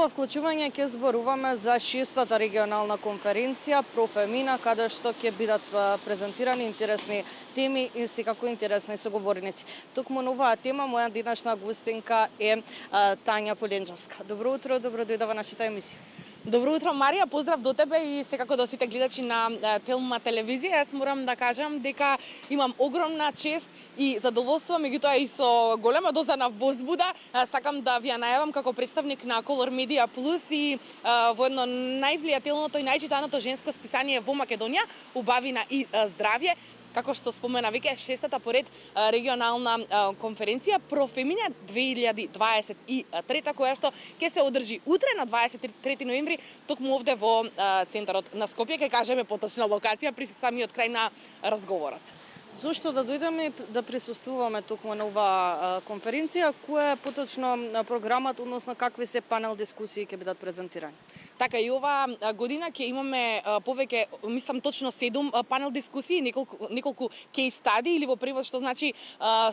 ова вклучување ќе зборуваме за 6-та регионална конференција Профемина, каде што ќе бидат презентирани интересни теми и секако интересни соговорници. Токму на оваа тема моја денешна гостинка е Тања Поленџовска. Добро утро, добро дојде во нашата емисија. Добро утро, Марија, поздрав до тебе и секако до сите гледачи на Телма телевизија. Јас морам да кажам дека имам огромна чест и задоволство, меѓутоа и со голема доза на возбуда. Сакам да ви ја најавам како представник на Color Media Plus и во едно највлијателното и најчитаното женско списание во Македонија, Убавина и здравје. Како што спомена веќе, 6-та поред регионална конференција Профемина 2023, која што ќе се одржи утре на 23 ноември, токму овде во центарот на Скопје. Ќе кажеме поточна локација при самиот крај на разговорот. Зошто да дојдеме да присуствуваме токму на оваа конференција? Кој е поточно програмот, односно какви се панел дискусии ќе бидат презентирани? Така и оваа година ќе имаме повеќе, мислам точно 7 панел дискусии, неколку кейс стади или во превод што значи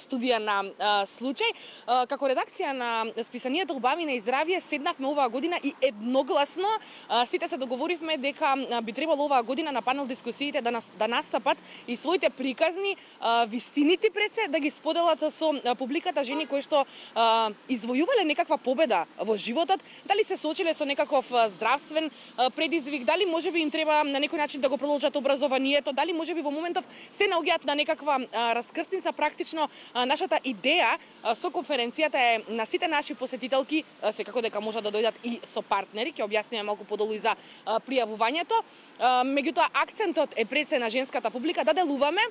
студија на случај. Како редакција на списанието Убавина и здравје седнавме оваа година и едногласно сите се договоривме дека би требало оваа година на панел дискусиите да настапат и своите приказни вистините пред се да ги споделат со публиката, жени кои што извојувале некаква победа во животот, дали се соочиле со некаков здравствен предизвик, дали можеби им треба на некој начин да го продолжат образованието, дали можеби во моментов се наоѓаат на некаква раскрстница. Практично нашата идеја со конференцијата е на сите наши посетителки, секако дека можат да дојдат и со партнери, ќе објасниме малку подолу и за пријавувањето. Меѓутоа акцентот е пред се на женската публика да делуваме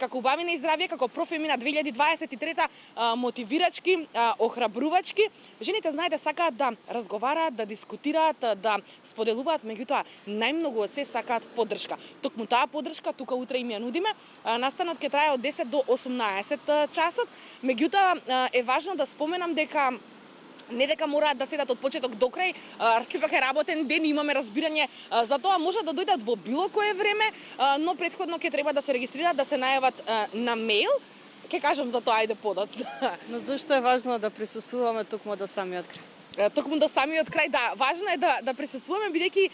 како Убавина и здравје, како Профемина 2023 мотивирачки, охрабрувачки. Жените, знаете, сакаат да разговараат, да дискутираат, да споделуваат, меѓутоа најмногу од се сакаат поддршка. Токму таа поддршка тука утре им ја нудиме. Настанот ќе трае од 10 до 18 часот. Меѓутоа е важно да споменам дека не дека мораат да седат од почеток до крај, сепак е работен ден, имаме разбирање за тоа, може да дојдат во било кое време, но претходно ќе треба да се регистрираат, да се најават на мејл. Ќе кажам за тоа ајде подоцна. Но зошто е важно да присуствуваме токму до самиот крај? Токму до самиот крај, да, важно е да присуствуваме бидејќи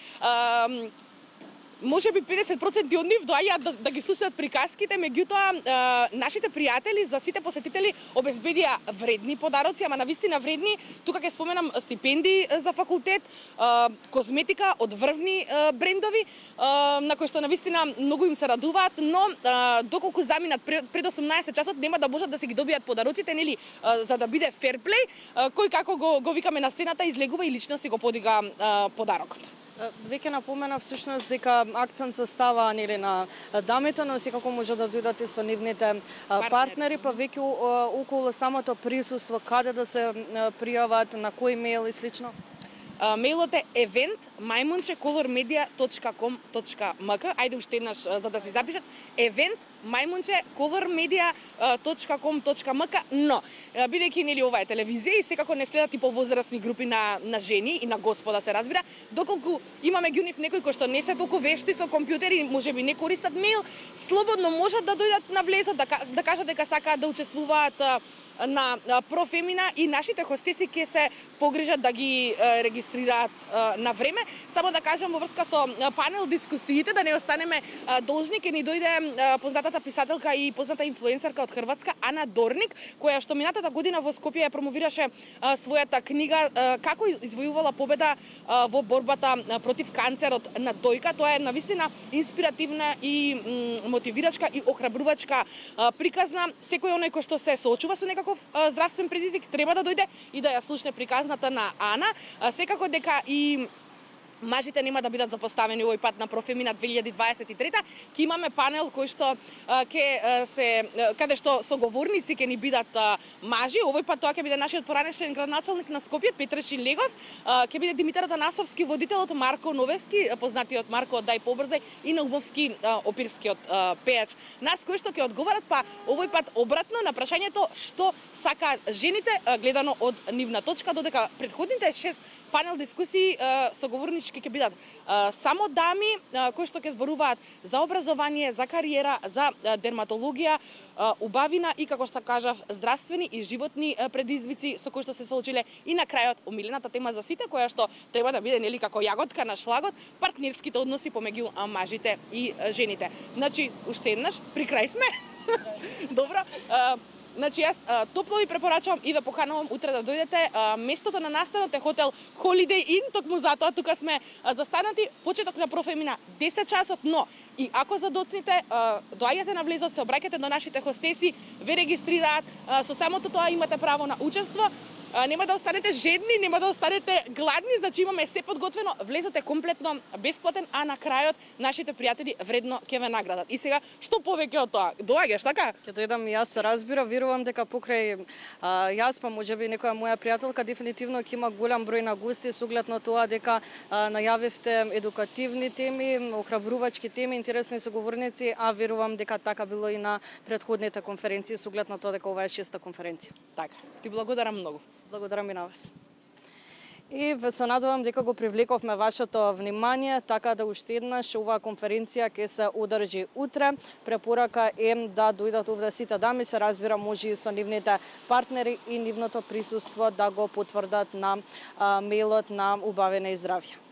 можеби 50% од нив доаѓаат да ги слушаат приказките, меѓутоа нашите пријатели, за сите посетители обезбедија вредни подароци, ама навистина вредни. Тука ќе споменам стипендии за факултет, козметика од врвни брендови, на кои што навистина многу им се радуваат, но доколку заминат пред 18 часот нема да можат да се ги добијат подароците, нели, за да биде ферплей, кој како го викаме на сцената излегува и лично си го подига подарокот. Веќе напомена всушност дека акцент се става нели на дамите, но секако може да дојдат и со нивните партнери, па веќе околу самото присуство, каде да се пријават, на кој мејл и слично? Мејлот е event@colormedia.com.mk. Ајде уште еднаш за да се запишат. event@colormedia.com.mk. Но бидејќи нели ова е телевизија и секако не следат и повозрасни групи на жени и на господа, се разбира, доколку имаме ги некои кои што не се толку вешти со компјутери, можеби не користат мејл, слободно можат да дојдат на влезот, да кажат дека сакаат да учествуваат на Профемина и нашите хостеси ќе се погрижат да ги регистрираат на време. Само да кажам во врска со панел дискусиите, да не останеме должни, ќе ни дојде познатата писателка и позната инфлуенсерка од Хрватска Ана Дорник, која што минатата година во Скопје ја промовираше својата книга како извојувала победа во борбата против канцерот на дојка. Тоа е навистина инспиративна и мотивирачка и охрабрувачка приказна. Секој оној кој што се соочува со некаков здравствен предизвик треба да дојде и да ја слушне приказната на Ана. Секако дека и мажите нема да бидат запоставени овој пат на Профемина 2023. Ќе имаме панел кој што каде што соговорници ќе ни бидат мажи. Овој пат тоа ќе биде нашиот поранешен градоначалник на Скопје Петар Шинлегов, ќе биде Димитар Танасовски, водителот Марко Новевски, познатиот Марко Дај побрзај, и Наумовски, опирскиот пејач. Нас кои што ќе одговарат па овој пат обратно на прашањето што сакаат жените гледано од нивна точка, додека претходните 6 панел дискусии соговорнички говорнички ќе бидат само дами кои што ќе зборуваат за образование, за кариера, за дерматологија, убавина и, како што кажав, здравствени и животни предизвици со кои што се соочиле и на крајот омилената тема за сите, која што треба да биде нели како јаготка на шлагот, партнерските односи помеѓу мажите и жените. Значи, уште еднаш, при крај сме. Добро. Значи, јас топло ви препорачувам и ве поканувам утре да дојдете. Местото на настанот е хотел Holiday Inn, токму затоа тука сме застанати. Почеток на профемина 10 часот, но и ако задоцните, доаѓате на влезот, се обраќате до нашите хостеси, ве регистрираат, со самото тоа имате право на учество. Нема да останете жедни, нема да останете гладни, значи имаме се подготвено, влезот е комплетно бесплатен, а на крајот нашите пријатели вредно ќе ве наградат. И сега, што повеќе од тоа? Доаѓаш, така? Ќе дојдам и јас, разбира, верувам дека покрај јас, па можеби некоја моја пријателка, дефинитивно ќе има голем број на гости, со оглед на тоа дека најавивте едукативни теми, охрабрувачки теми, интересни соговорници, а верувам дека така било и на претходните конференции, со оглед на тоа дека ова е 6-та конференција. Така. Ти благодарам многу. Благодарам и на вас. И се надевам дека го привлековме вашето внимание, така да уште еднаш оваа конференција ќе се одржи утре. Препорака е да дојдат овде сите дами, се разбира може и со нивните партнери и нивното присуство да го потврдат на мејлот на Убавене и здравје.